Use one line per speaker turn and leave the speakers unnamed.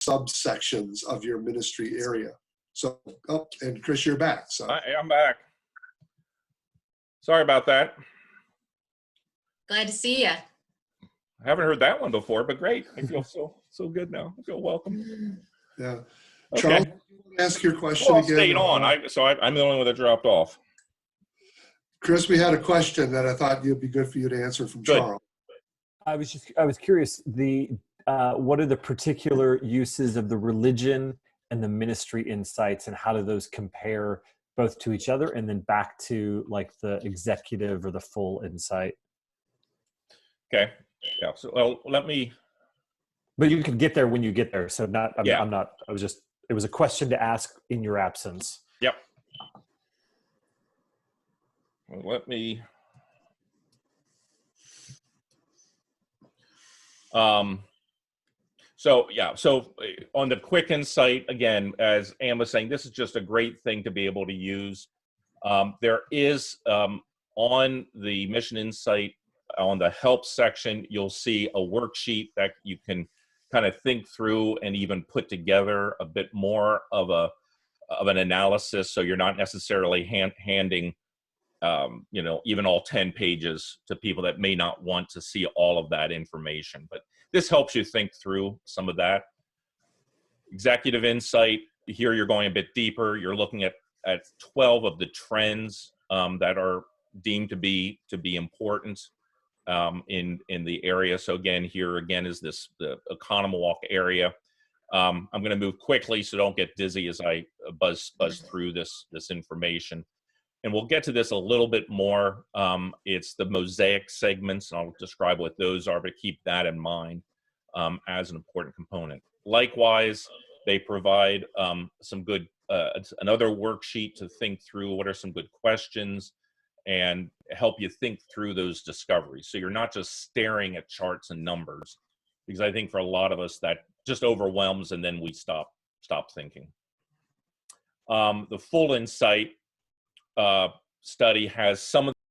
subsections of your ministry area. So, oh, and Chris, you're back. So
I'm back. Sorry about that.
Glad to see you.
I haven't heard that one before, but great. I feel so good now. I feel welcome.
yeah,
Okay.
Charles, ask your question
Well,
again.
stayed on. I'm the only one that dropped off.
Chris, we had a question that I thought it'd be good for you to answer from
Good.
Charles.
I was curious, what are the particular uses of the religion and the ministry insights, and how do those compare both to each other and then back to like the executive or the full insight?
Okay. Yeah. So, well, let me.
But you can get there when you get there. So
Yeah.
It was a question to ask in your absence.
Yep. Well, let me. So on the quick insight, again, as Ann was saying, this is just a great thing to be able to use. There is on the MissionInsite, on the help section, you'll see a worksheet that you can kind of think through and even put together a bit more of an analysis. So you're not necessarily handing, even all 10 pages to people that may not want to see all of that information. But this helps you think through some of that. Executive insight, here you're going a bit deeper. You're looking at 12 of the trends that are deemed to be important in the area. So again, here again is the Economawalk area. I'm going to move quickly, so don't get dizzy as I buzz through this information. And we'll get to this a little bit more. It's the mosaic segments, and I'll describe what those are, but keep that in mind as an important component. Likewise, they provide some good, another worksheet to think through what are some good questions and help you think through those discoveries. So you're not just staring at charts and numbers, because I think for a lot of us that just overwhelms and then we stop thinking. The full insight study has some of